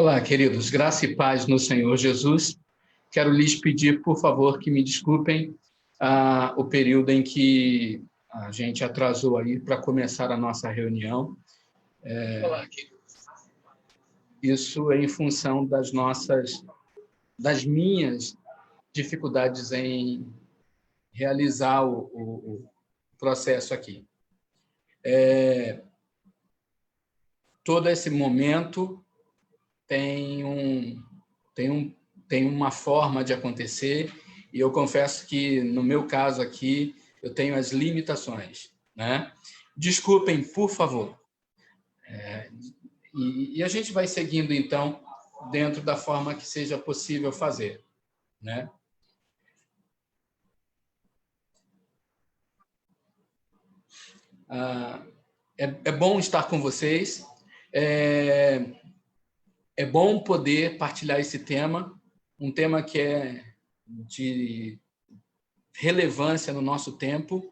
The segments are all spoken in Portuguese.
Olá, queridos, graça e paz no Senhor Jesus. Quero lhes pedir, por favor, que me desculpem o período em que a gente atrasou aí para começar a nossa reunião. Olá, queridos. Isso é em função das minhas dificuldades em realizar o processo aqui. Todo esse momento tem uma forma de acontecer, e eu confesso que, no meu caso aqui, eu tenho as limitações, né? Desculpem, por favor. E a gente vai seguindo, então, dentro da forma que seja possível fazer, né? É bom estar com vocês, é bom poder partilhar esse tema, um tema que é de relevância no nosso tempo,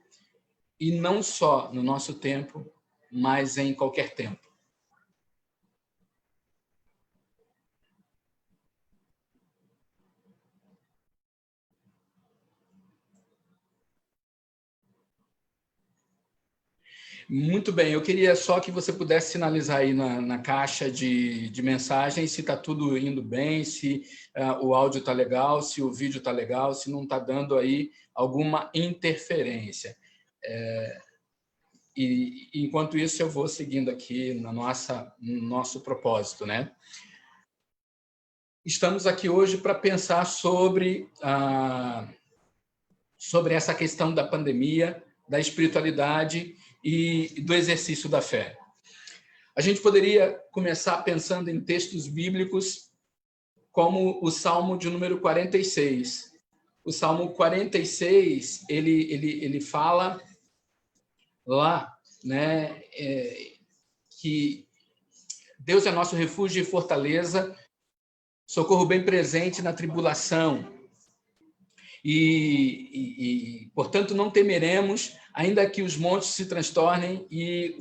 e não só no nosso tempo, mas em qualquer tempo. Muito bem, eu queria só que você pudesse sinalizar aí na caixa de mensagens se está tudo indo bem, se o áudio está legal, se o vídeo está legal, se não está dando aí alguma interferência. E enquanto isso, eu vou seguindo aqui no nosso propósito, né? Estamos aqui hoje para pensar sobre essa questão da pandemia, da espiritualidade e do exercício da fé. A gente poderia começar pensando em textos bíblicos como o Salmo de número 46. O Salmo 46, ele fala lá, né, que Deus é nosso refúgio e fortaleza, socorro bem presente na tribulação. Portanto, não temeremos, ainda que os montes se transtornem e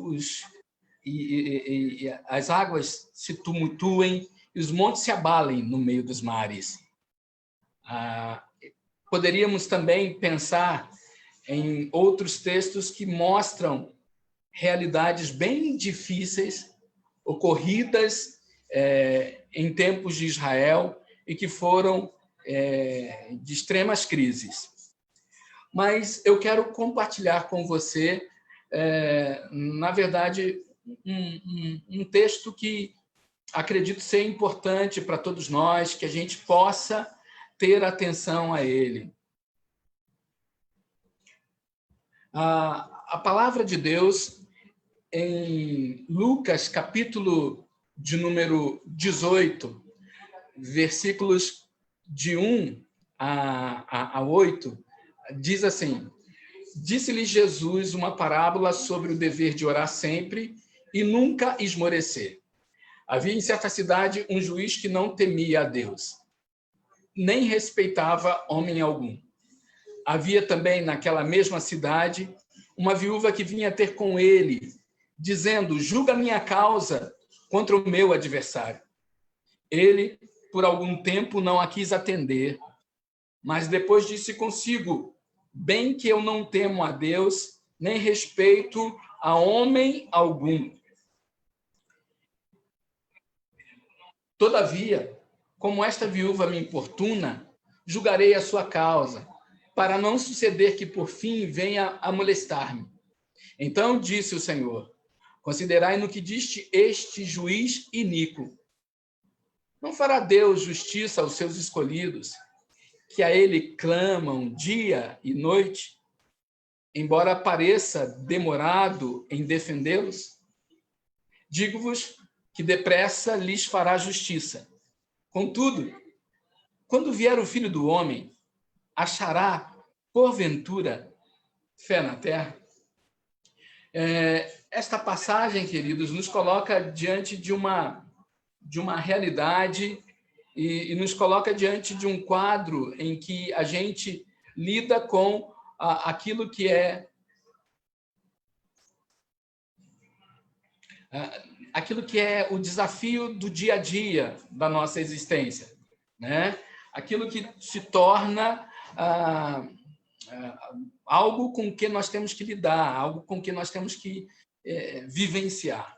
as águas se tumultuem e os montes se abalem no meio dos mares. Poderíamos também pensar em outros textos que mostram realidades bem difíceis ocorridas em tempos de Israel e que foram de extremas crises. Mas eu quero compartilhar com você, na verdade, um texto que acredito ser importante para todos nós, que a gente possa ter atenção a ele. A palavra de Deus, em Lucas, capítulo de número 18, versículos de 1 a 8, diz assim: disse-lhe Jesus uma parábola sobre o dever de orar sempre e nunca esmorecer. Havia em certa cidade um juiz que não temia a Deus, nem respeitava homem algum. Havia também naquela mesma cidade uma viúva que vinha ter com ele, dizendo: julga minha causa contra o meu adversário. Ele, por algum tempo, não a quis atender, mas depois disse consigo: bem que eu não temo a Deus, nem respeito a homem algum. Todavia, como esta viúva me importuna, julgarei a sua causa, para não suceder que por fim venha a molestar-me. Então disse o Senhor: considerai no que diste este juiz iníquo. Não fará Deus justiça aos seus escolhidos, que a ele clamam dia e noite, embora pareça demorado em defendê-los? Digo-vos que depressa lhes fará justiça. Contudo, quando vier o Filho do Homem, achará, porventura, fé na terra? Esta passagem, queridos, nos coloca diante de uma realidade e nos coloca diante de um quadro em que a gente lida com aquilo que é aquilo que é o desafio do dia a dia da nossa existência, né? Aquilo que se torna algo com que nós temos que lidar, algo com que nós temos que vivenciar.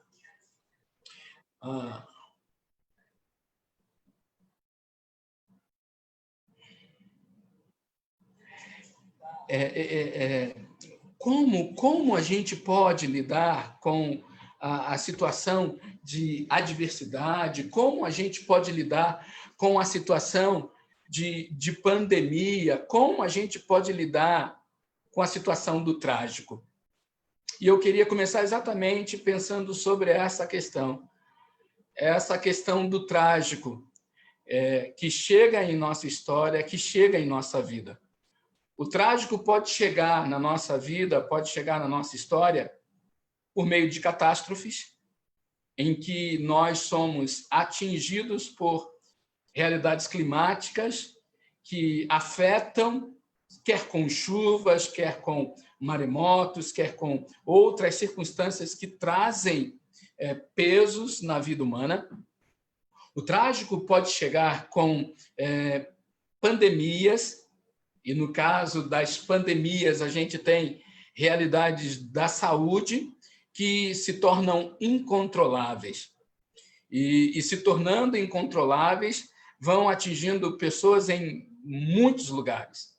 Como a gente pode lidar com a situação de adversidade, como a gente pode lidar com a situação de pandemia, como a gente pode lidar com a situação do trágico. E eu queria começar exatamente pensando sobre essa questão do trágico, que chega em nossa história, que chega em nossa vida. O trágico pode chegar na nossa vida, pode chegar na nossa história por meio de catástrofes, em que nós somos atingidos por realidades climáticas que afetam, quer com chuvas, quer com maremotos, quer com outras circunstâncias que trazem pesos na vida humana. O trágico pode chegar com pandemias, e no caso das pandemias, a gente tem realidades da saúde que se tornam incontroláveis. E se tornando incontroláveis, vão atingindo pessoas em muitos lugares.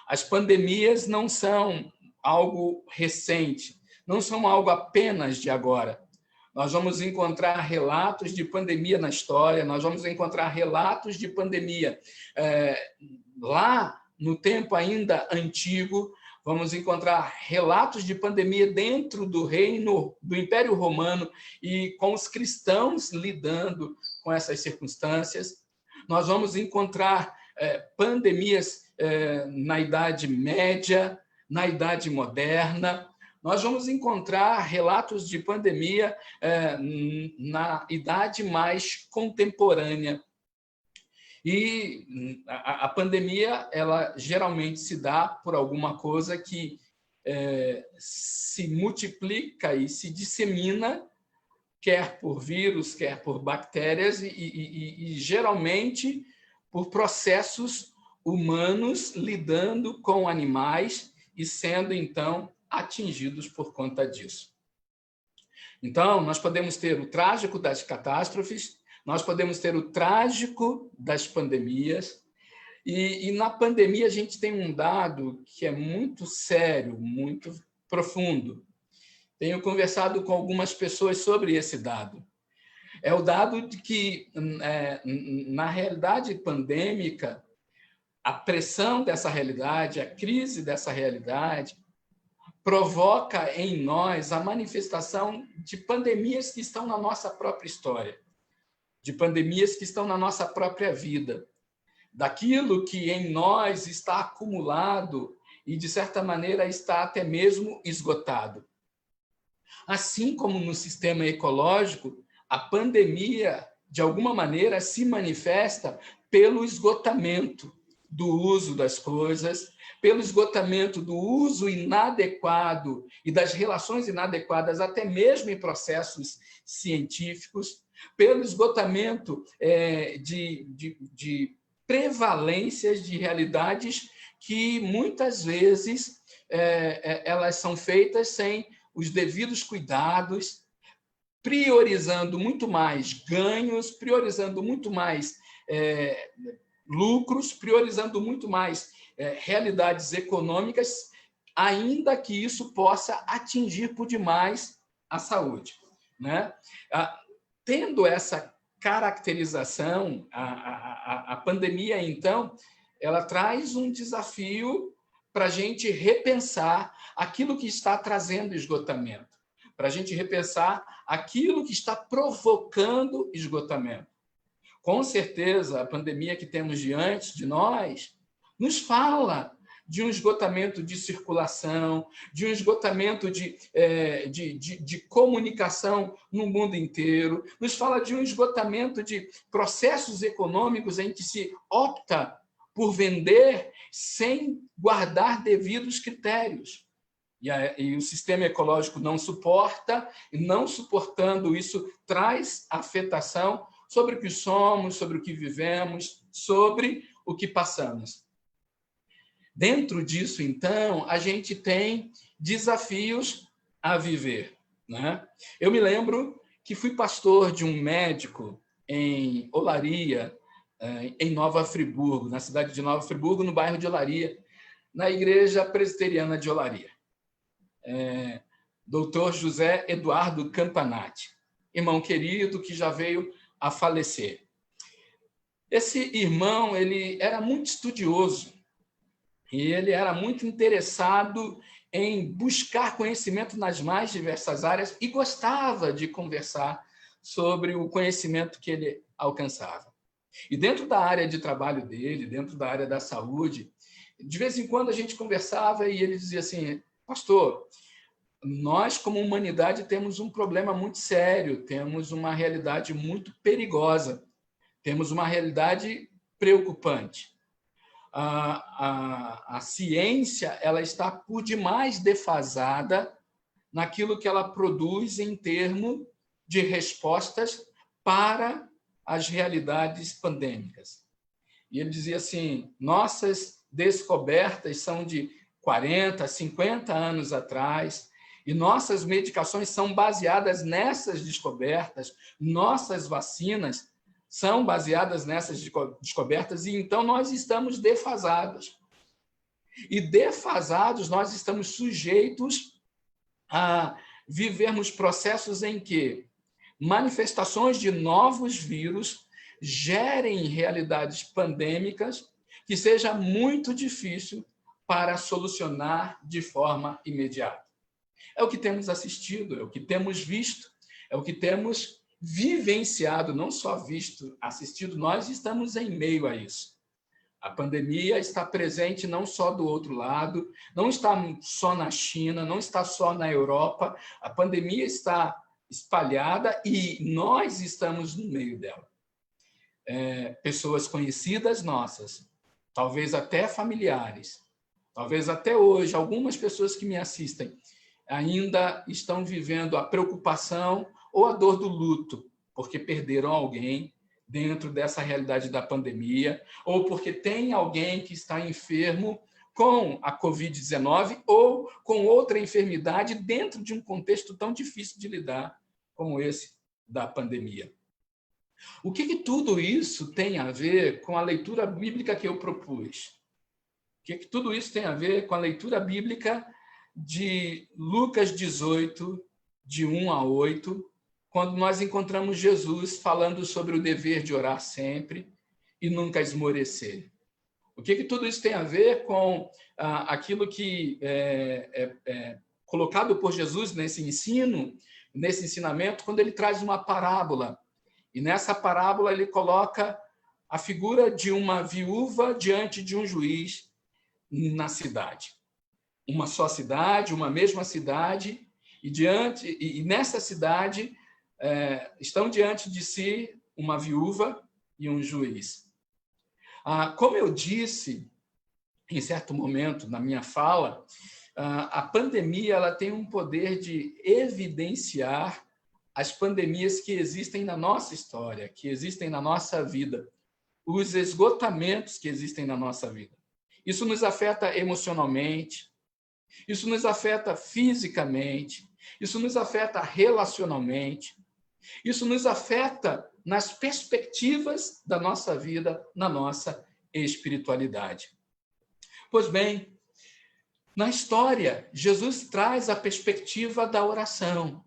As pandemias não são algo recente, não são algo apenas de agora. Nós vamos encontrar relatos de pandemia na história, nós vamos encontrar relatos de pandemia lá no tempo ainda antigo, vamos encontrar relatos de pandemia dentro do reino do Império Romano e com os cristãos lidando com essas circunstâncias. Nós vamos encontrar pandemias na Idade Média, na Idade Moderna. Nós vamos encontrar relatos de pandemia na idade mais contemporânea. E a pandemia, ela geralmente se dá por alguma coisa que se multiplica e se dissemina, quer por vírus, quer por bactérias, e geralmente por processos humanos lidando com animais e sendo, então, atingidos por conta disso. Então, nós podemos ter o trágico das catástrofes, nós podemos ter o trágico das pandemias, e na pandemia a gente tem um dado que é muito sério, muito profundo. Tenho conversado com algumas pessoas sobre esse dado. É o dado de que, na realidade pandêmica, a pressão dessa realidade, a crise dessa realidade, provoca em nós a manifestação de pandemias que estão na nossa própria história, de pandemias que estão na nossa própria vida, daquilo que em nós está acumulado e, de certa maneira, está até mesmo esgotado. Assim como no sistema ecológico, a pandemia, de alguma maneira, se manifesta pelo esgotamento do uso das coisas, pelo esgotamento do uso inadequado e das relações inadequadas, até mesmo em processos científicos, pelo esgotamento de prevalências de realidades que, muitas vezes, elas são feitas sem os devidos cuidados, priorizando muito mais ganhos, priorizando muito mais lucros, priorizando muito mais realidades econômicas, ainda que isso possa atingir por demais a saúde, né? Tendo essa caracterização, a pandemia, então, ela traz um desafio para a gente repensar aquilo que está trazendo esgotamento, para a gente repensar aquilo que está provocando esgotamento. Com certeza, a pandemia que temos diante de nós nos fala de um esgotamento de circulação, de um esgotamento de comunicação no mundo inteiro, nos fala de um esgotamento de processos econômicos em que se opta por vender sem guardar devidos critérios. E o sistema ecológico não suporta, e não suportando isso, traz afetação sobre o que somos, sobre o que vivemos, sobre o que passamos. Dentro disso, então, a gente tem desafios a viver, né? Eu me lembro que fui pastor de um médico em Olaria, em Nova Friburgo, na cidade de Nova Friburgo, no bairro de Olaria, na igreja presbiteriana de Olaria. Doutor José Eduardo Campanati, irmão querido que já veio a falecer. Esse irmão, ele era muito estudioso e ele era muito interessado em buscar conhecimento nas mais diversas áreas e gostava de conversar sobre o conhecimento que ele alcançava. E dentro da área de trabalho dele, dentro da área da saúde, de vez em quando a gente conversava e ele dizia assim: pastor, nós como humanidade temos um problema muito sério, temos uma realidade muito perigosa, temos uma realidade preocupante. A ciência ela está por demais defasada naquilo que ela produz em termos de respostas para as realidades pandêmicas. E ele dizia assim: nossas descobertas são de 40, 50 anos atrás, e nossas medicações são baseadas nessas descobertas, nossas vacinas são baseadas nessas descobertas, e então nós estamos defasados. E defasados, nós estamos sujeitos a vivermos processos em que manifestações de novos vírus gerem realidades pandêmicas que seja muito difícil para solucionar de forma imediata. É o que temos assistido, é o que temos visto, é o que temos vivenciado, não só visto, assistido, nós estamos em meio a isso. A pandemia está presente não só do outro lado, não está só na China, não está só na Europa, a pandemia está espalhada e nós estamos no meio dela. Pessoas conhecidas nossas, talvez até familiares, talvez até hoje, algumas pessoas que me assistem ainda estão vivendo a preocupação ou a dor do luto, porque perderam alguém dentro dessa realidade da pandemia, ou porque tem alguém que está enfermo com a Covid-19 ou com outra enfermidade dentro de um contexto tão difícil de lidar como esse da pandemia. O que tudo isso tem a ver com a leitura bíblica que eu propus? O que tudo isso tem a ver com a leitura bíblica de Lucas 18, de 1 a 8, quando nós encontramos Jesus falando sobre o dever de orar sempre e nunca esmorecer? O que tudo isso tem a ver com aquilo que é colocado por Jesus nesse ensino, nesse ensinamento, quando ele traz uma parábola? E nessa parábola ele coloca a figura de uma viúva diante de um juiz na cidade. Uma só cidade, uma mesma cidade, e nessa cidade estão diante de si uma viúva e um juiz. Como eu disse em certo momento na minha fala, a pandemia ela tem um poder de evidenciar as pandemias que existem na nossa história, que existem na nossa vida, os esgotamentos que existem na nossa vida. Isso nos afeta emocionalmente, isso nos afeta fisicamente, isso nos afeta relacionalmente, isso nos afeta nas perspectivas da nossa vida, na nossa espiritualidade. Pois bem, na história, Jesus traz a perspectiva da oração,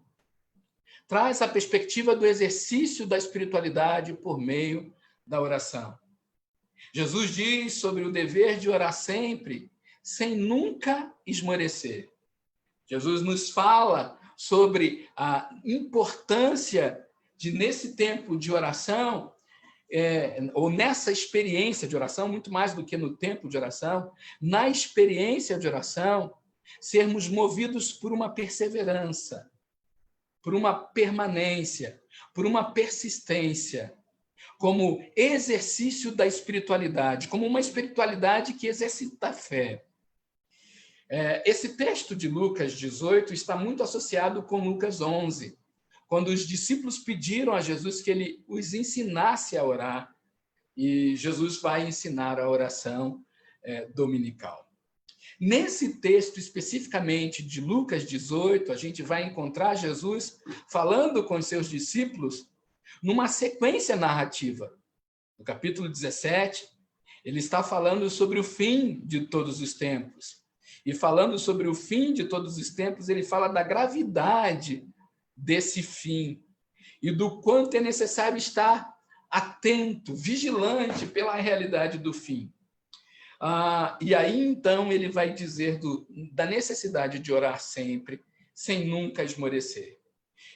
traz a perspectiva do exercício da espiritualidade por meio da oração. Jesus diz sobre o dever de orar sempre, sem nunca esmorecer. Jesus nos fala sobre a importância de, nesse tempo de oração, ou nessa experiência de oração, muito mais do que no tempo de oração, na experiência de oração, sermos movidos por uma perseverança, por uma permanência, por uma persistência, como exercício da espiritualidade, como uma espiritualidade que exercita a fé. Esse texto de Lucas 18 está muito associado com Lucas 11, quando os discípulos pediram a Jesus que ele os ensinasse a orar, e Jesus vai ensinar a oração dominical. Nesse texto, especificamente de Lucas 18, a gente vai encontrar Jesus falando com os seus discípulos numa sequência narrativa. No capítulo 17, ele está falando sobre o fim de todos os tempos. E falando sobre o fim de todos os tempos, ele fala da gravidade desse fim e do quanto é necessário estar atento, vigilante pela realidade do fim. E aí, então, ele vai dizer da necessidade de orar sempre, sem nunca esmorecer.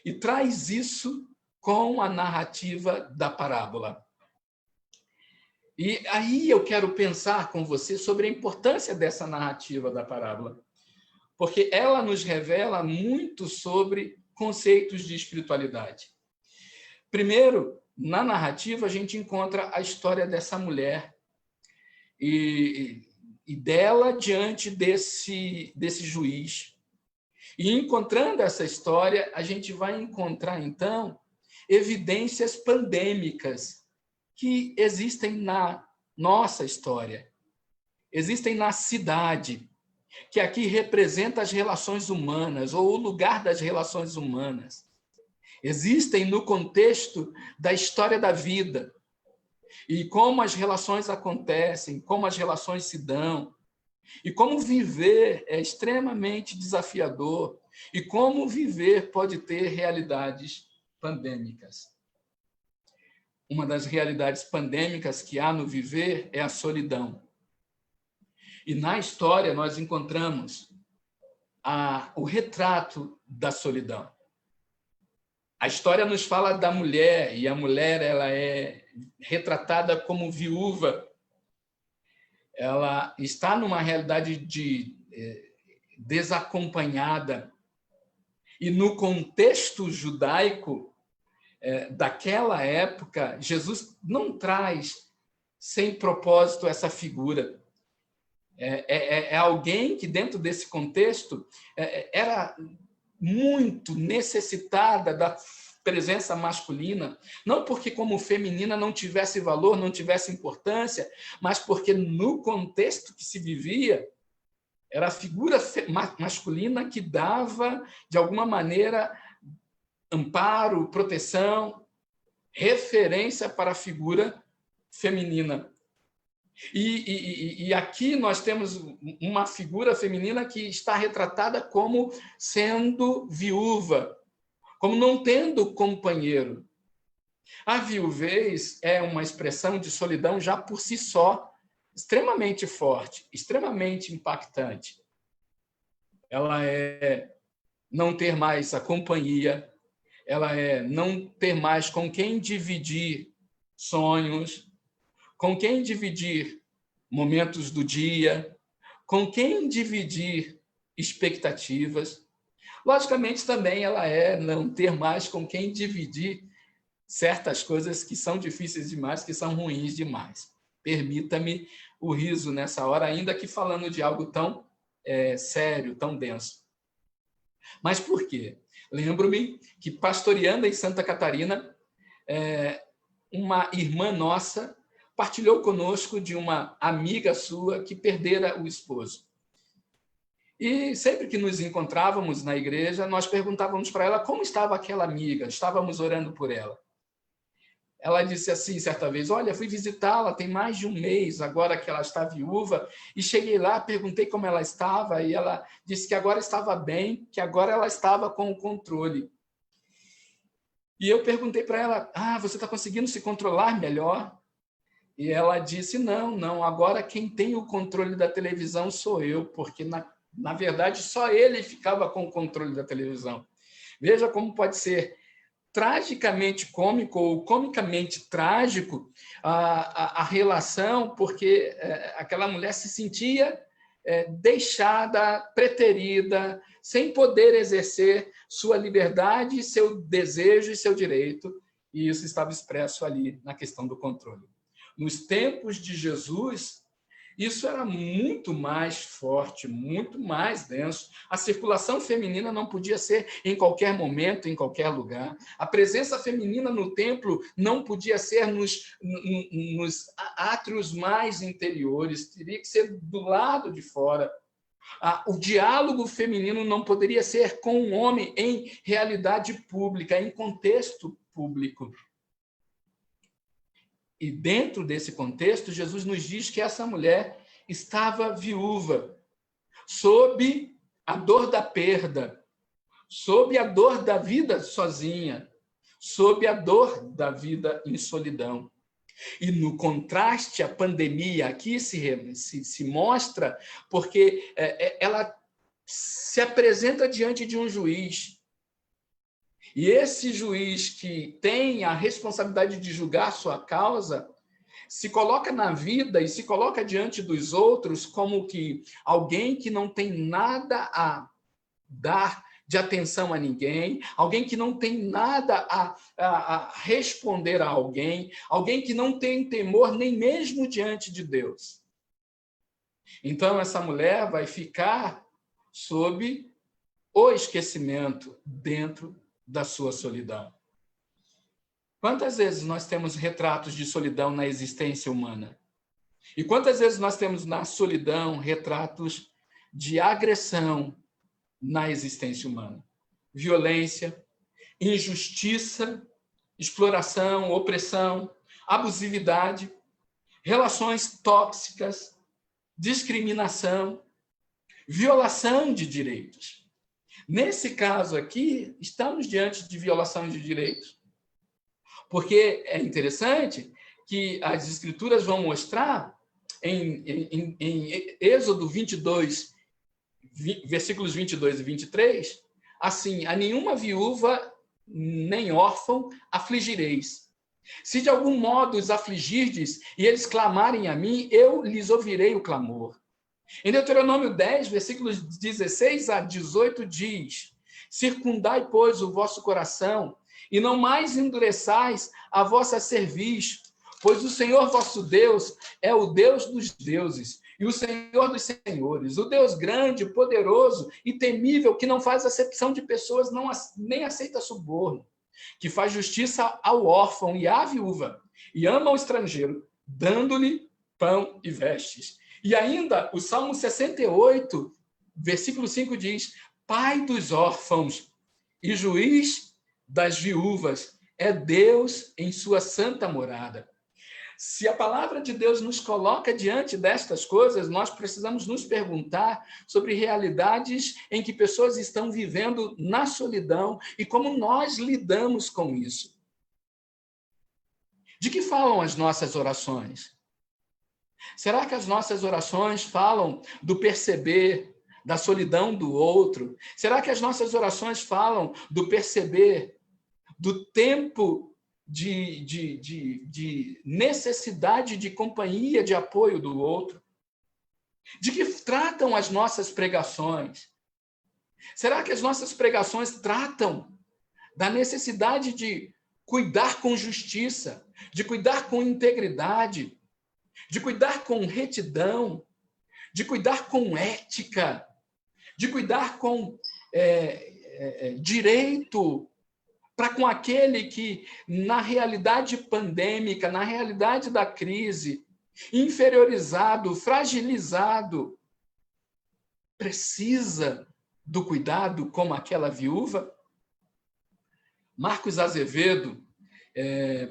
E traz isso com a narrativa da parábola. E aí eu quero pensar com você sobre a importância dessa narrativa da parábola, porque ela nos revela muito sobre conceitos de espiritualidade. Primeiro, na narrativa, a gente encontra a história dessa mulher e dela diante desse juiz. E encontrando essa história, a gente vai encontrar, então, evidências pandêmicas que existem na nossa história, existem na cidade, que aqui representa as relações humanas, ou o lugar das relações humanas. Existem no contexto da história da vida, e como as relações acontecem, como as relações se dão, e como viver é extremamente desafiador, e como viver pode ter realidades pandêmicas. Uma das realidades pandêmicas que há no viver é a solidão. E na história nós encontramos o retrato da solidão. A história nos fala da mulher, e a mulher ela é retratada como viúva. Ela está numa realidade de desacompanhada. E no contexto judaico daquela época, Jesus não traz sem propósito essa figura. É alguém que, dentro desse contexto, era muito necessitada da presença masculina, não porque como feminina não tivesse valor, não tivesse importância, mas porque no contexto que se vivia, era a figura masculina que dava, de alguma maneira, amparo, proteção, referência para a figura feminina. E aqui nós temos uma figura feminina que está retratada como sendo viúva, como não tendo companheiro. A viuvez é uma expressão de solidão já por si só, extremamente forte, extremamente impactante. Ela é não ter mais a companhia, ela é não ter mais com quem dividir sonhos, com quem dividir momentos do dia, com quem dividir expectativas. Logicamente, também ela é não ter mais com quem dividir certas coisas que são difíceis demais, que são ruins demais. Permita-me o riso nessa hora, ainda que falando de algo tão sério, tão denso. Mas por quê? Lembro-me que, pastoreando em Santa Catarina, uma irmã nossa partilhou conosco de uma amiga sua que perdera o esposo. E sempre que nos encontrávamos na igreja, nós perguntávamos para ela como estava aquela amiga, estávamos orando por ela. Ela disse assim, certa vez, olha, fui visitá-la, tem mais de um mês, agora que ela está viúva, e cheguei lá, perguntei como ela estava, e ela disse que agora estava bem, que agora ela estava com o controle. E eu perguntei para ela, você está conseguindo se controlar melhor? E ela disse, não, agora quem tem o controle da televisão sou eu, porque, na verdade, só ele ficava com o controle da televisão. Veja como pode ser tragicamente cômico ou comicamente trágico a relação, porque aquela mulher se sentia deixada, preterida, sem poder exercer sua liberdade, seu desejo e seu direito, e isso estava expresso ali na questão do controle. Nos tempos de Jesus, Isso era muito mais forte, muito mais denso. A circulação feminina não podia ser em qualquer momento, em qualquer lugar. A presença feminina no templo não podia ser nos átrios mais interiores, teria que ser do lado de fora. O diálogo feminino não poderia ser com um homem em realidade pública, em contexto público. E dentro desse contexto, Jesus nos diz que essa mulher estava viúva, sob a dor da perda, sob a dor da vida sozinha, sob a dor da vida em solidão. E no contraste, a pandemia aqui se mostra porque ela se apresenta diante de um juiz. E esse juiz que tem a responsabilidade de julgar sua causa se coloca na vida e se coloca diante dos outros como que alguém que não tem nada a dar de atenção a ninguém, alguém que não tem nada a responder a alguém, alguém que não tem temor nem mesmo diante de Deus. Então, essa mulher vai ficar sob o esquecimento dentro da sua solidão. Quantas vezes nós temos retratos de solidão na existência humana? E quantas vezes nós temos na solidão retratos de agressão na existência humana? Violência, injustiça, exploração, opressão, abusividade, relações tóxicas, discriminação, violação de direitos. Nesse caso aqui, estamos diante de violação de direitos. Porque é interessante que as Escrituras vão mostrar, em Êxodo 22, versículos 22 e 23, assim: a nenhuma viúva nem órfão afligireis. Se de algum modo os afligirdes e eles clamarem a mim, eu lhes ouvirei o clamor. Em Deuteronômio 10, versículos 16 a 18, diz: circundai, pois, o vosso coração, e não mais endureçais a vossa cerviz, pois o Senhor vosso Deus é o Deus dos deuses e o Senhor dos senhores, o Deus grande, poderoso e temível, que não faz acepção de pessoas, nem aceita suborno, que faz justiça ao órfão e à viúva, e ama o estrangeiro, dando-lhe pão e vestes. E ainda o Salmo 68, versículo 5 diz: Pai dos órfãos e juiz das viúvas, é Deus em sua santa morada. Se a palavra de Deus nos coloca diante destas coisas, nós precisamos nos perguntar sobre realidades em que pessoas estão vivendo na solidão e como nós lidamos com isso. De que falam as nossas orações? Será que as nossas orações falam do perceber, da solidão do outro? Será que as nossas orações falam do perceber, do tempo de necessidade de companhia, de apoio do outro? De que tratam as nossas pregações? Será que as nossas pregações tratam da necessidade de cuidar com justiça, de cuidar com integridade, de cuidar com retidão, de cuidar com ética, de cuidar com direito para com aquele que, na realidade pandêmica, na realidade da crise, inferiorizado, fragilizado, precisa do cuidado como aquela viúva? Marcos Azevedo,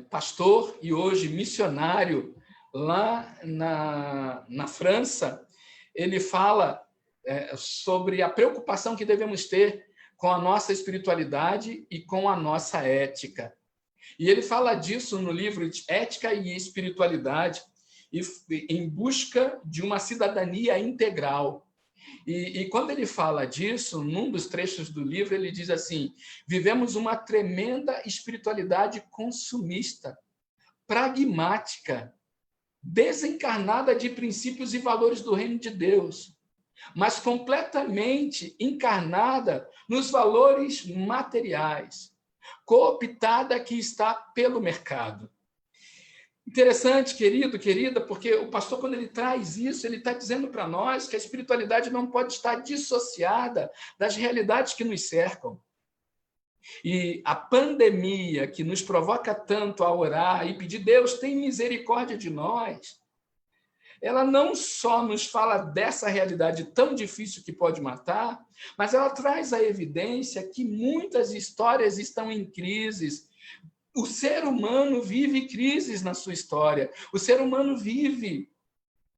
pastor e hoje missionário lá na França, ele fala sobre a preocupação que devemos ter com a nossa espiritualidade e com a nossa ética. E ele fala disso no livro Ética e Espiritualidade, em busca de uma cidadania integral. E quando ele fala disso, num dos trechos do livro, ele diz assim: vivemos uma tremenda espiritualidade consumista, pragmática, desencarnada de princípios e valores do reino de Deus, mas completamente encarnada nos valores materiais, cooptada que está pelo mercado. Interessante, querido, querida, porque o pastor, quando ele traz isso, ele está dizendo para nós que a espiritualidade não pode estar dissociada das realidades que nos cercam. E a pandemia que nos provoca tanto a orar e pedir, Deus, tem misericórdia de nós, ela não só nos fala dessa realidade tão difícil que pode matar, mas ela traz a evidência que muitas histórias estão em crises. O ser humano vive crises na sua história. O ser humano vive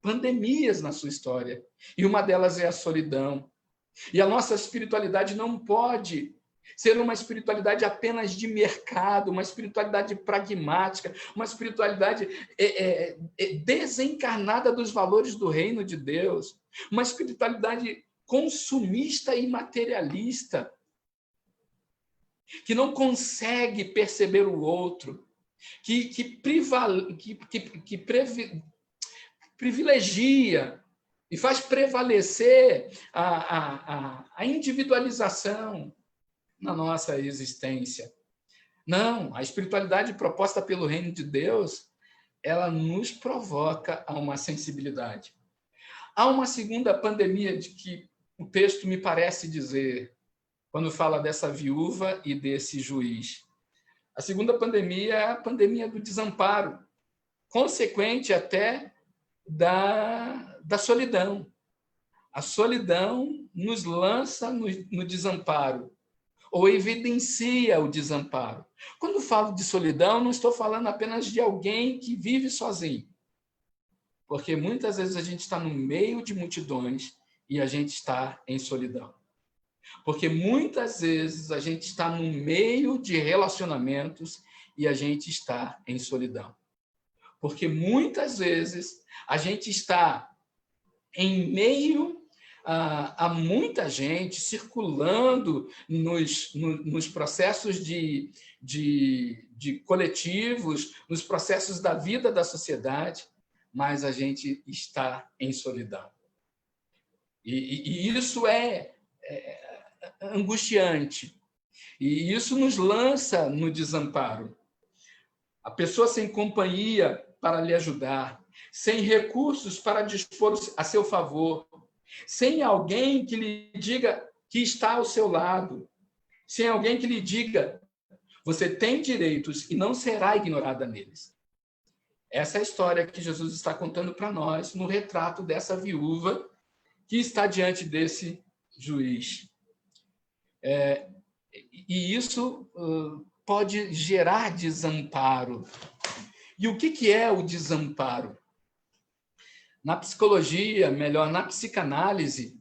pandemias na sua história. E uma delas é a solidão. E a nossa espiritualidade não pode ser uma espiritualidade apenas de mercado, uma espiritualidade pragmática, uma espiritualidade desencarnada dos valores do reino de Deus, uma espiritualidade consumista e materialista, que não consegue perceber o outro, que privilegia e faz prevalecer a individualização na nossa existência. Não, a espiritualidade proposta pelo reino de Deus, ela nos provoca a uma sensibilidade. Há uma segunda pandemia de que o texto me parece dizer, quando fala dessa viúva e desse juiz. A segunda pandemia é a pandemia do desamparo, consequente até da solidão. A solidão nos lança no desamparo, ou evidencia o desamparo. Quando falo de solidão, não estou falando apenas de alguém que vive sozinho, porque muitas vezes a gente está no meio de multidões e a gente está em solidão. Porque muitas vezes a gente está no meio de relacionamentos e a gente está em solidão. Porque muitas vezes a gente está em meio a muita gente circulando nos processos de coletivos, nos processos da vida da sociedade, mas a gente está em solidão. E isso é angustiante. E isso nos lança no desamparo. A pessoa sem companhia para lhe ajudar, sem recursos para dispor a seu favor, sem alguém que lhe diga que está ao seu lado, sem alguém que lhe diga, você tem direitos e não será ignorada neles. Essa é a história que Jesus está contando para nós no retrato dessa viúva que está diante desse juiz. E isso pode gerar desamparo. E o que é o desamparo? Na psicologia, melhor, na psicanálise,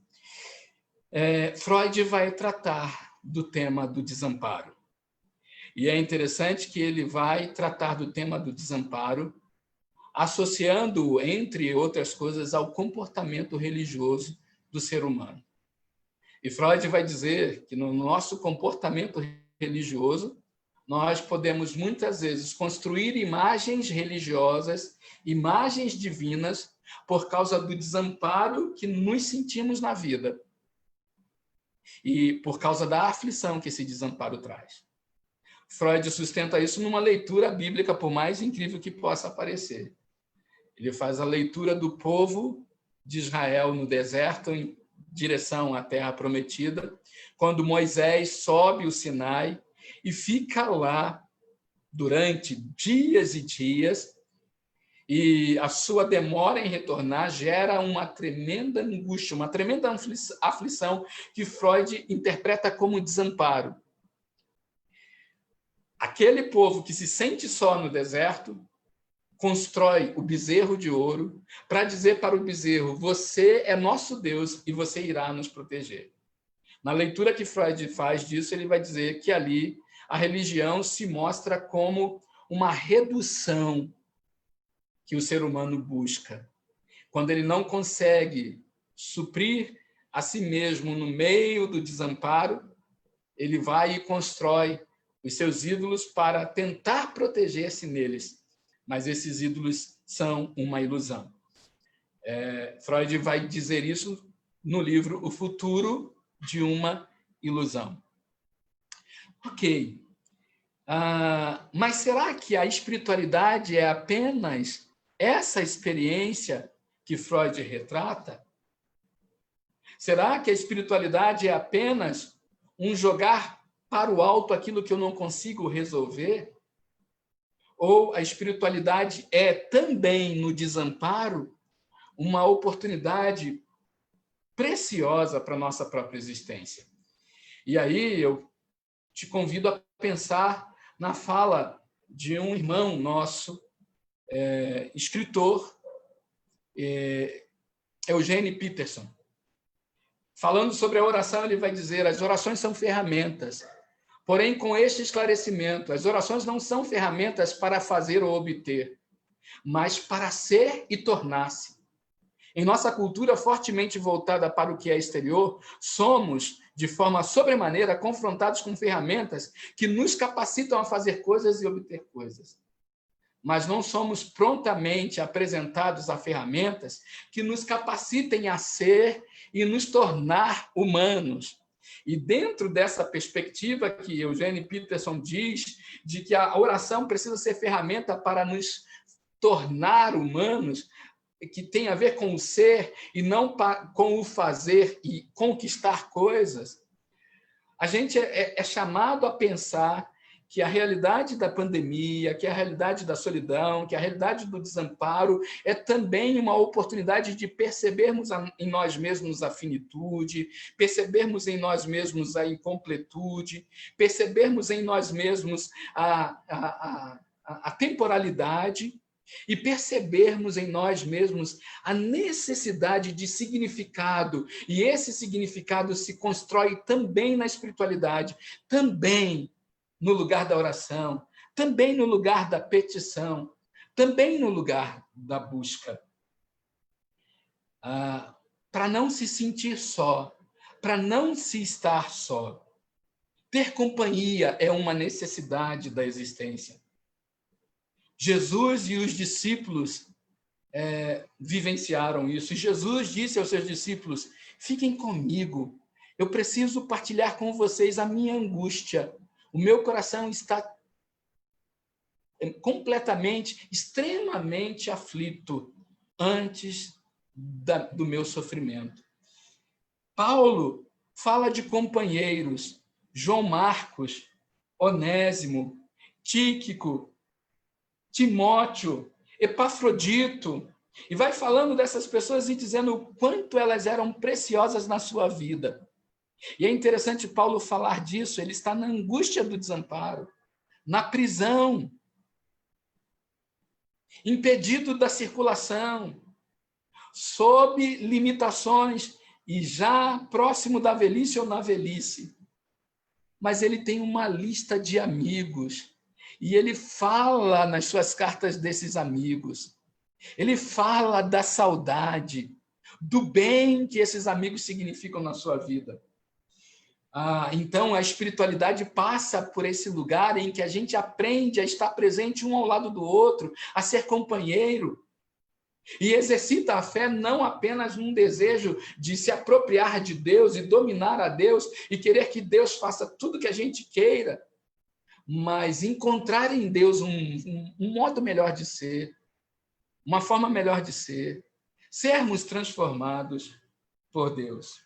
Freud vai tratar do tema do desamparo. E é interessante que ele vai tratar do tema do desamparo associando, entre outras coisas, ao comportamento religioso do ser humano. E Freud vai dizer que no nosso comportamento religioso, nós podemos muitas vezes construir imagens religiosas, imagens divinas, por causa do desamparo que nos sentimos na vida e por causa da aflição que esse desamparo traz. Freud sustenta isso numa leitura bíblica, por mais incrível que possa parecer. Ele faz a leitura do povo de Israel no deserto em direção à Terra Prometida, quando Moisés sobe o Sinai e fica lá durante dias e dias, e a sua demora em retornar gera uma tremenda angústia, uma tremenda aflição que Freud interpreta como desamparo. Aquele povo que se sente só no deserto constrói o bezerro de ouro para dizer para o bezerro, você é nosso Deus e você irá nos proteger. Na leitura que Freud faz disso, ele vai dizer que ali a religião se mostra como uma redução que o ser humano busca. Quando ele não consegue suprir a si mesmo no meio do desamparo, ele vai e constrói os seus ídolos para tentar proteger-se neles. Mas esses ídolos são uma ilusão. Freud vai dizer isso no livro O Futuro de uma Ilusão. Ok. Mas será que a espiritualidade é apenas essa experiência que Freud retrata? Será que a espiritualidade é apenas um jogar para o alto aquilo que eu não consigo resolver? Ou a espiritualidade é também, no desamparo, uma oportunidade preciosa para a nossa própria existência? E aí eu te convido a pensar na fala de um irmão nosso, escritor, Eugene Peterson. Falando sobre a oração, ele vai dizer: as orações são ferramentas. Porém, com este esclarecimento, as orações não são ferramentas para fazer ou obter, mas para ser e tornar-se. Em nossa cultura fortemente voltada para o que é exterior, somos, de forma sobremaneira, confrontados com ferramentas que nos capacitam a fazer coisas e obter coisas. Mas não somos prontamente apresentados a ferramentas que nos capacitem a ser e nos tornar humanos. E dentro dessa perspectiva que Eugene Peterson diz, de que a oração precisa ser ferramenta para nos tornar humanos, que tem a ver com o ser e não com o fazer e conquistar coisas, a gente é chamado a pensar que a realidade da pandemia, que a realidade da solidão, que a realidade do desamparo é também uma oportunidade de percebermos em nós mesmos a finitude, percebermos em nós mesmos a incompletude, percebermos em nós mesmos a temporalidade e percebermos em nós mesmos a necessidade de significado. E esse significado se constrói também na espiritualidade, também no lugar da oração, também no lugar da petição, também no lugar da busca. Para não se sentir só, para não se estar só. Ter companhia é uma necessidade da existência. Jesus e os discípulos vivenciaram isso. E Jesus disse aos seus discípulos: fiquem comigo, eu preciso partilhar com vocês a minha angústia. O meu coração está completamente, extremamente aflito antes do meu sofrimento. Paulo fala de companheiros: João Marcos, Onésimo, Tíquico, Timóteo, Epafrodito, e vai falando dessas pessoas e dizendo o quanto elas eram preciosas na sua vida. E é interessante Paulo falar disso, ele está na angústia do desamparo, na prisão, impedido da circulação, sob limitações e já próximo da velhice ou na velhice. Mas ele tem uma lista de amigos e ele fala nas suas cartas desses amigos. Ele fala da saudade, do bem que esses amigos significam na sua vida. Então, a espiritualidade passa por esse lugar em que a gente aprende a estar presente um ao lado do outro, a ser companheiro. E exercita a fé não apenas num desejo de se apropriar de Deus e dominar a Deus e querer que Deus faça tudo que a gente queira, mas encontrar em Deus um modo melhor de ser, uma forma melhor de ser, sermos transformados por Deus.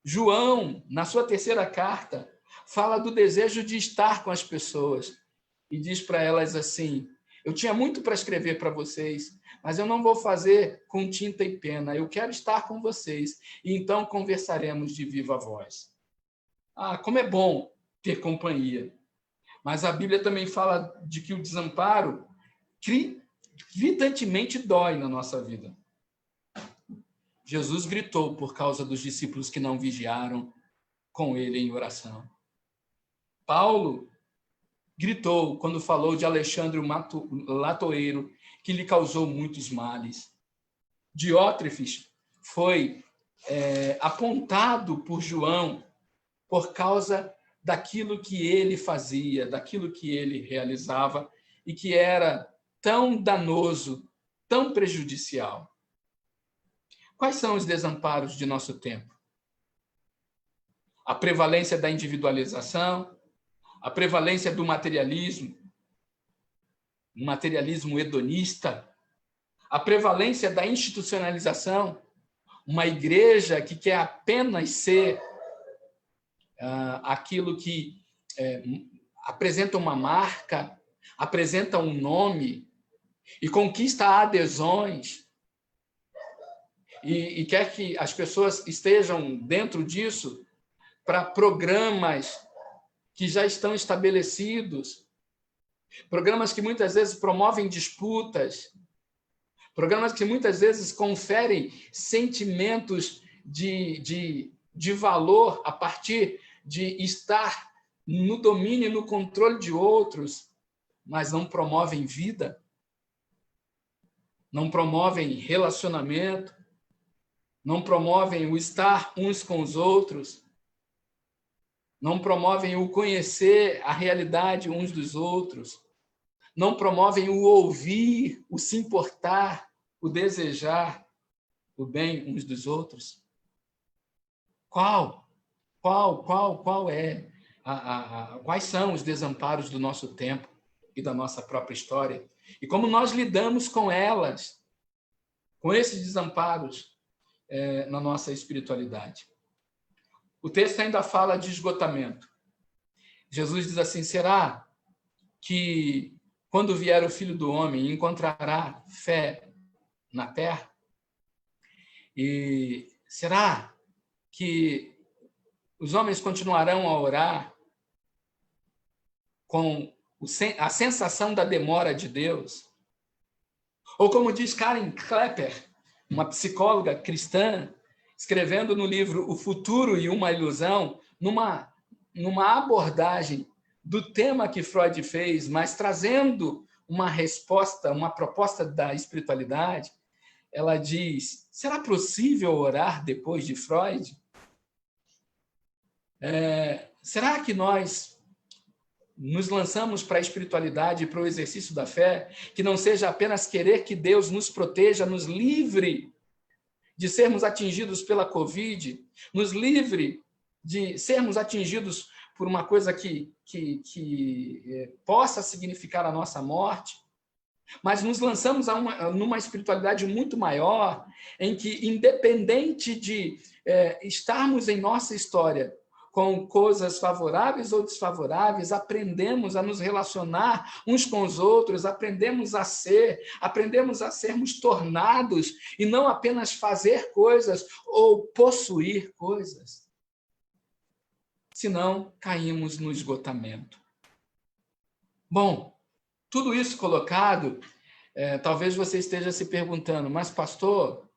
João, na sua terceira carta, fala do desejo de estar com as pessoas e diz para elas assim: eu tinha muito para escrever para vocês, mas eu não vou fazer com tinta e pena, eu quero estar com vocês e então conversaremos de viva voz. Como é bom ter companhia. Mas a Bíblia também fala de que o desamparo gritantemente dói na nossa vida. Jesus gritou por causa dos discípulos que não vigiaram com ele em oração. Paulo gritou quando falou de Alexandre o latoeiro, que lhe causou muitos males. Diótrefes foi apontado por João por causa daquilo que ele fazia, daquilo que ele realizava e que era tão danoso, tão prejudicial. Quais são os desamparos de nosso tempo? A prevalência da individualização, a prevalência do materialismo, um materialismo hedonista, a prevalência da institucionalização, uma igreja que quer apenas ser aquilo que apresenta uma marca, apresenta um nome e conquista adesões e quer que as pessoas estejam dentro disso para programas que já estão estabelecidos, programas que muitas vezes promovem disputas, programas que muitas vezes conferem sentimentos de valor a partir de estar no domínio e no controle de outros, mas não promovem vida, não promovem relacionamento, não promovem o estar uns com os outros, não promovem o conhecer a realidade uns dos outros, não promovem o ouvir, o se importar, o desejar o bem uns dos outros. Quais são os desamparos do nosso tempo e da nossa própria história? E como nós lidamos com elas, com esses desamparos na nossa espiritualidade? O texto ainda fala de esgotamento. Jesus diz assim: será que quando vier o Filho do Homem encontrará fé na terra? E será que os homens continuarão a orar com a sensação da demora de Deus? Ou como diz Karen Klepper, uma psicóloga cristã, escrevendo no livro O Futuro e uma Ilusão, numa abordagem do tema que Freud fez, mas trazendo uma resposta, uma proposta da espiritualidade, ela diz: será possível orar depois de Freud? Será que nós nos lançamos para a espiritualidade e para o exercício da fé, que não seja apenas querer que Deus nos proteja, nos livre de sermos atingidos pela Covid, nos livre de sermos atingidos por uma coisa que possa significar a nossa morte, mas nos lançamos numa espiritualidade muito maior, em que, independente de estarmos em nossa história com coisas favoráveis ou desfavoráveis, aprendemos a nos relacionar uns com os outros, aprendemos a sermos tornados e não apenas fazer coisas ou possuir coisas. Senão, caímos no esgotamento. Bom, tudo isso colocado, talvez você esteja se perguntando: mas, pastor,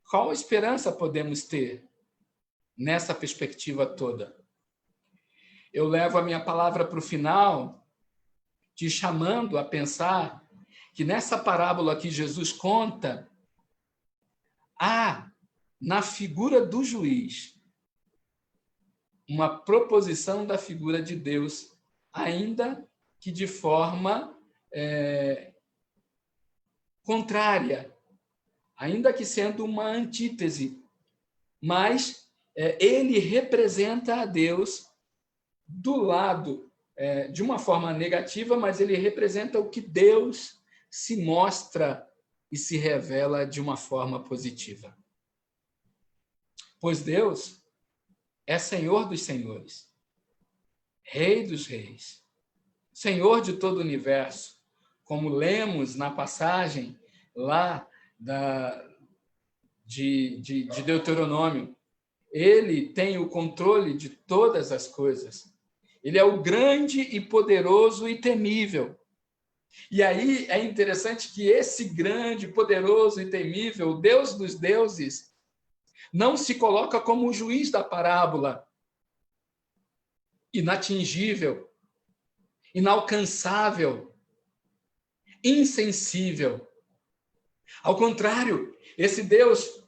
qual esperança podemos ter nessa perspectiva toda? Eu levo a minha palavra para o final, te chamando a pensar que nessa parábola que Jesus conta, há, na figura do juiz, uma proposição da figura de Deus, ainda que de forma contrária, ainda que sendo uma antítese, mas ele representa a Deus do lado de uma forma negativa, mas ele representa o que Deus se mostra e se revela de uma forma positiva. Pois Deus é Senhor dos senhores, Rei dos reis, Senhor de todo o universo, como lemos na passagem lá de Deuteronômio. Ele tem o controle de todas as coisas. Ele é o grande e poderoso e temível. E aí é interessante que esse grande, poderoso e temível, o Deus dos deuses, não se coloca como o juiz da parábola, inatingível, inalcançável, insensível. Ao contrário, esse Deus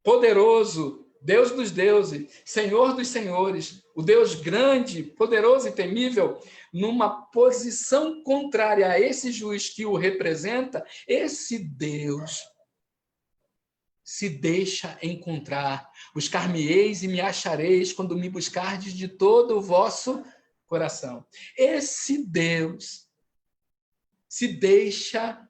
poderoso, Deus dos deuses, Senhor dos senhores, o Deus grande, poderoso e temível, numa posição contrária a esse juiz que o representa, esse Deus se deixa encontrar. Buscar-me-eis e me achareis quando me buscardes de todo o vosso coração. Esse Deus se deixa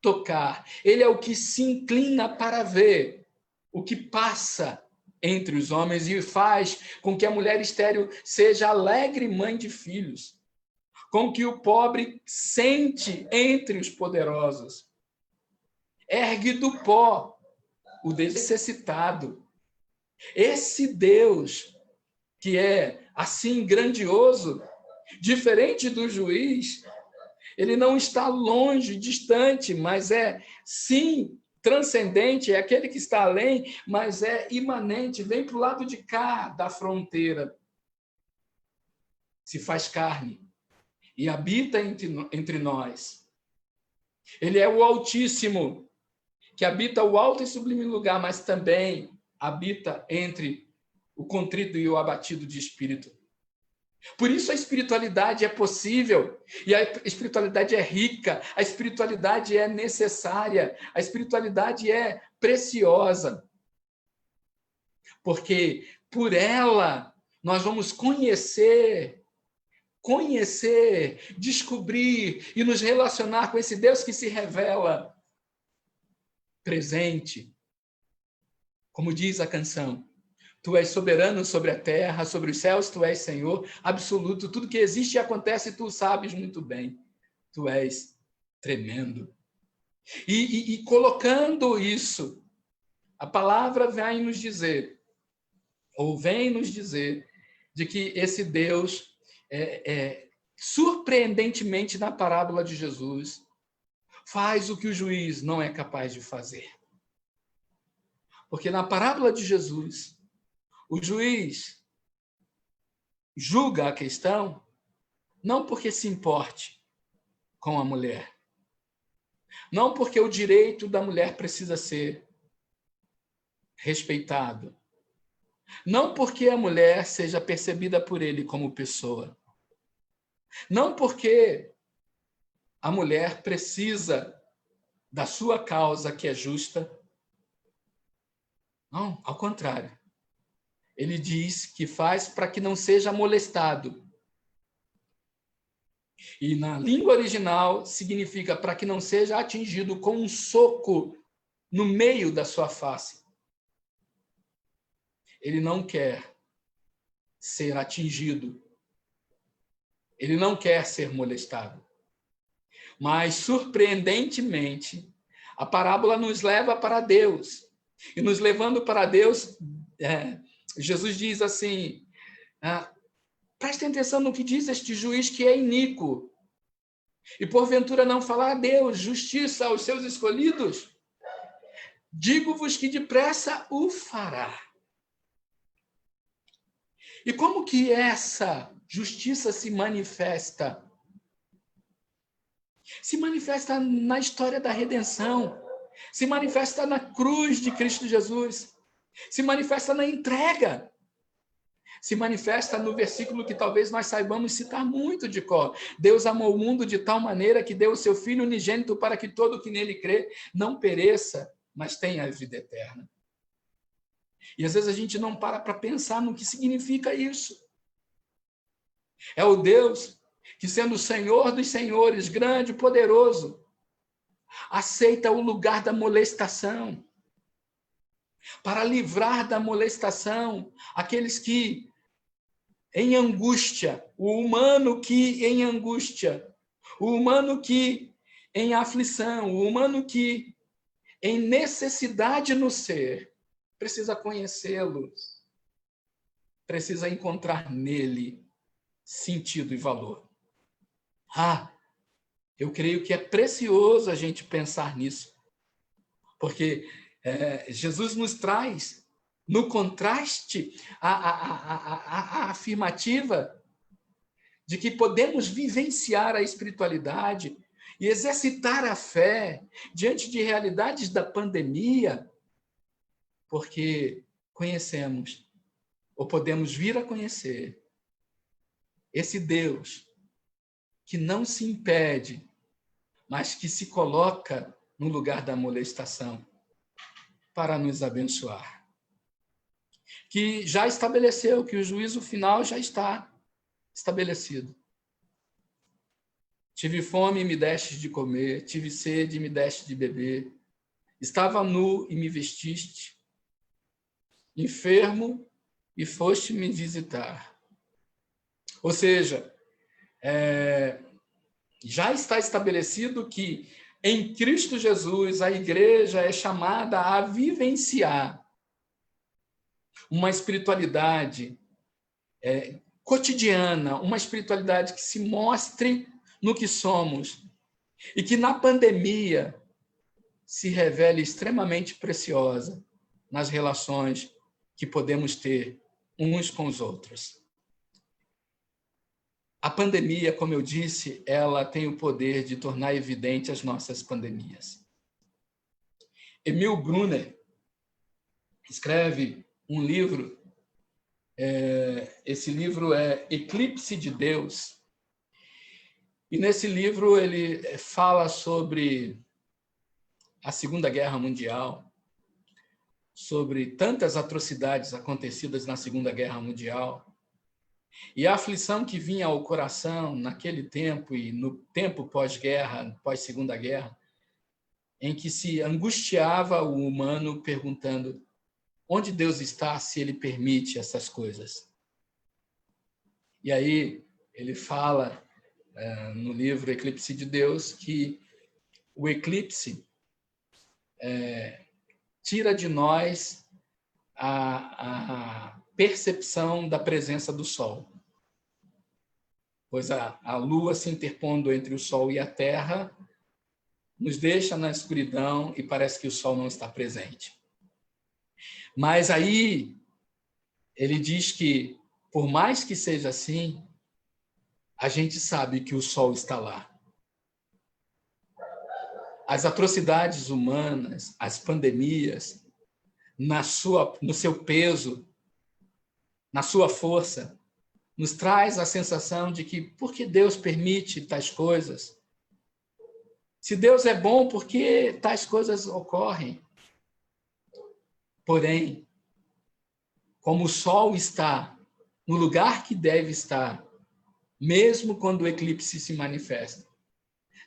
tocar. Ele é o que se inclina para ver o que passa entre os homens e faz com que a mulher estéril seja alegre mãe de filhos, com que o pobre sente entre os poderosos, ergue do pó o necessitado. Esse Deus que é assim grandioso, diferente do juiz, ele não está longe, distante, mas é, sim, transcendente, é aquele que está além, mas é imanente, vem para o lado de cá da fronteira. Se faz carne e habita entre nós. Ele é o Altíssimo, que habita o alto e sublime lugar, mas também habita entre o contrito e o abatido de espírito. Por isso a espiritualidade é possível, e a espiritualidade é rica, a espiritualidade é necessária, a espiritualidade é preciosa. Porque por ela nós vamos conhecer, descobrir e nos relacionar com esse Deus que se revela presente. Como diz a canção, tu és soberano sobre a terra, sobre os céus, tu és Senhor absoluto. Tudo que existe e acontece, tu sabes muito bem. Tu és tremendo. E colocando isso, a palavra vem nos dizer de que esse Deus, surpreendentemente na parábola de Jesus, faz o que o juiz não é capaz de fazer. Porque na parábola de Jesus, o juiz julga a questão não porque se importe com a mulher, não porque o direito da mulher precisa ser respeitado, não porque a mulher seja percebida por ele como pessoa, não porque a mulher precisa da sua causa que é justa. Não, ao contrário. Ele diz que faz para que não seja molestado. E na língua original significa para que não seja atingido com um soco no meio da sua face. Ele não quer ser atingido. Ele não quer ser molestado. Mas, surpreendentemente, a parábola nos leva para Deus. E nos levando para Deus, Jesus diz assim, prestem atenção no que diz este juiz que é iníquo. E porventura não falar a Deus justiça aos seus escolhidos? Digo-vos que depressa o fará. E como que essa justiça se manifesta? Se manifesta na história da redenção. Se manifesta na cruz de Cristo Jesus. Se manifesta na entrega. Se manifesta no versículo que talvez nós saibamos citar muito de cor. Deus amou o mundo de tal maneira que deu o seu Filho unigênito para que todo que nele crê não pereça, mas tenha a vida eterna. E às vezes a gente não para pensar no que significa isso. É o Deus que, sendo o Senhor dos senhores, grande, poderoso, aceita o lugar da molestação, para livrar da molestação aqueles que em angústia, o humano que em angústia, o humano que em aflição, o humano que em necessidade no ser, precisa conhecê-lo, precisa encontrar nele sentido e valor. Eu creio que é precioso a gente pensar nisso, porque Jesus nos traz, no contraste, a afirmativa de que podemos vivenciar a espiritualidade e exercitar a fé diante de realidades da pandemia, porque conhecemos, ou podemos vir a conhecer, esse Deus que não se impede, mas que se coloca no lugar da molestação para nos abençoar. Que já estabeleceu que o juízo final já está estabelecido. Tive fome e me destes de comer, tive sede e me deste de beber. Estava nu e me vestiste, enfermo e foste me visitar. Ou seja, já está estabelecido que em Cristo Jesus a igreja é chamada a vivenciar uma espiritualidade cotidiana, uma espiritualidade que se mostre no que somos e que na pandemia se revele extremamente preciosa nas relações que podemos ter uns com os outros. A pandemia, como eu disse, ela tem o poder de tornar evidente as nossas pandemias. Emil Brunner escreve um livro, esse livro é Eclipse de Deus, e nesse livro ele fala sobre a Segunda Guerra Mundial, sobre tantas atrocidades acontecidas na Segunda Guerra Mundial, e a aflição que vinha ao coração naquele tempo e no tempo pós-guerra, pós-Segunda Guerra, em que se angustiava o humano perguntando onde Deus está se ele permite essas coisas. E aí ele fala no livro Eclipse de Deus que o eclipse tira de nós a percepção da presença do Sol. Pois a Lua se interpondo entre o Sol e a Terra nos deixa na escuridão e parece que o Sol não está presente. Mas aí ele diz que, por mais que seja assim, a gente sabe que o Sol está lá. As atrocidades humanas, as pandemias, no seu peso, na sua força, nos traz a sensação de que, por que Deus permite tais coisas? Se Deus é bom, por que tais coisas ocorrem? Porém, como o Sol está no lugar que deve estar, mesmo quando o eclipse se manifesta,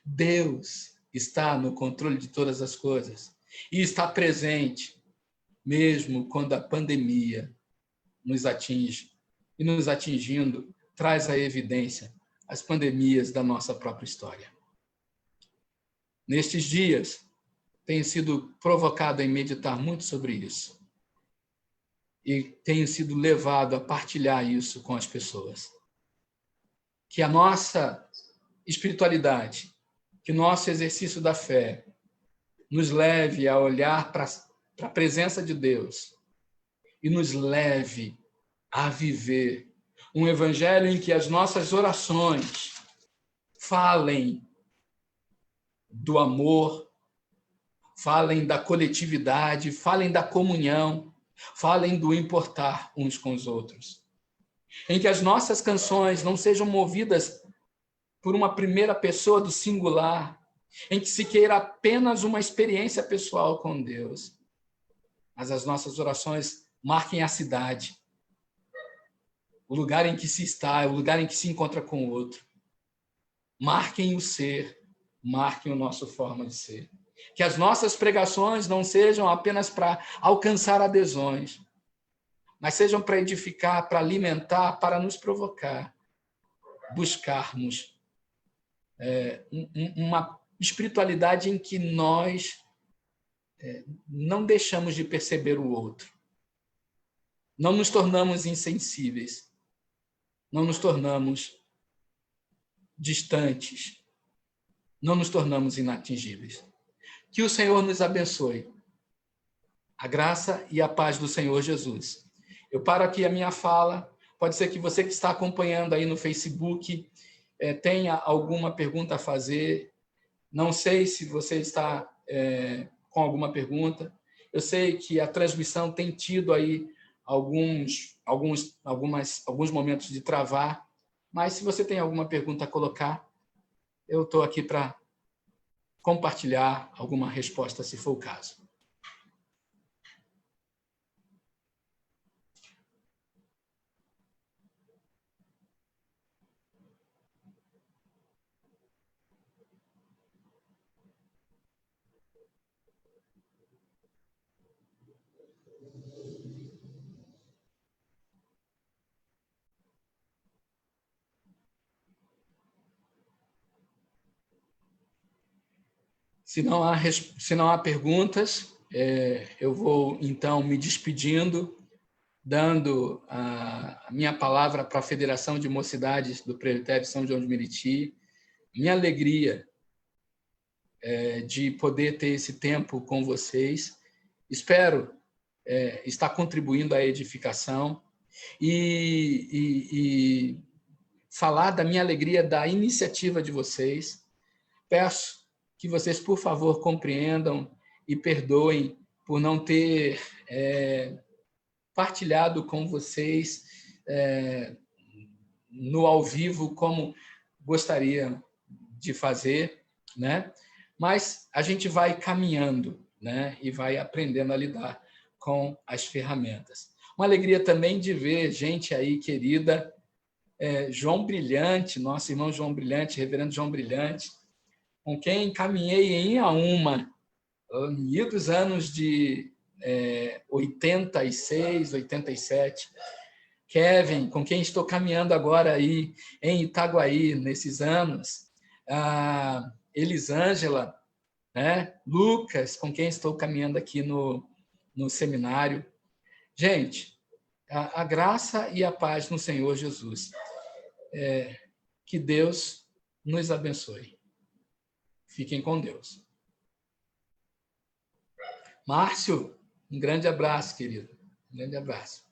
Deus está no controle de todas as coisas e está presente, mesmo quando a pandemia nos atinge. E nos atingindo, traz à evidência as pandemias da nossa própria história. Nestes dias, tenho sido provocado a meditar muito sobre isso. E tenho sido levado a partilhar isso com as pessoas. Que a nossa espiritualidade, que o nosso exercício da fé, nos leve a olhar para a presença de Deus e nos leve a viver um evangelho em que as nossas orações falem do amor, falem da coletividade, falem da comunhão, falem do importar uns com os outros. Em que as nossas canções não sejam movidas por uma primeira pessoa do singular, em que se queira apenas uma experiência pessoal com Deus, mas as nossas orações marquem a cidade, o lugar em que se está, o lugar em que se encontra com o outro. Marquem o ser, marquem a nossa forma de ser. Que as nossas pregações não sejam apenas para alcançar adesões, mas sejam para edificar, para alimentar, para nos provocar, buscarmos uma espiritualidade em que nós não deixamos de perceber o outro, não nos tornamos insensíveis, não nos tornamos distantes, não nos tornamos inatingíveis. Que o Senhor nos abençoe. A graça e a paz do Senhor Jesus. Eu paro aqui a minha fala. Pode ser que você que está acompanhando aí no Facebook tenha alguma pergunta a fazer. Não sei se você está com alguma pergunta. Eu sei que a transmissão tem tido aí alguns momentos de travar, mas se você tem alguma pergunta a colocar, eu estou aqui para compartilhar alguma resposta, se for o caso. Se não há perguntas, eu vou, então, me despedindo, dando a minha palavra para a Federação de Mocidades do Presbitério São João de Meriti. Minha alegria de poder ter esse tempo com vocês. Espero estar contribuindo à edificação e falar da minha alegria da iniciativa de vocês. Peço que vocês, por favor, compreendam e perdoem por não ter partilhado com vocês no ao vivo como gostaria de fazer, né? Mas a gente vai caminhando, né? E vai aprendendo a lidar com as ferramentas. Uma alegria também de ver gente aí querida, João Brilhante, nosso irmão João Brilhante, reverendo João Brilhante, com quem caminhei em Iaúma, dos anos de 86, 87. Kevin, com quem estou caminhando agora aí em Itaguaí, nesses anos. Elisângela, né? Lucas, com quem estou caminhando aqui no seminário. Gente, a graça e a paz no Senhor Jesus. Que Deus nos abençoe. Fiquem com Deus. Márcio, um grande abraço, querido. Um grande abraço.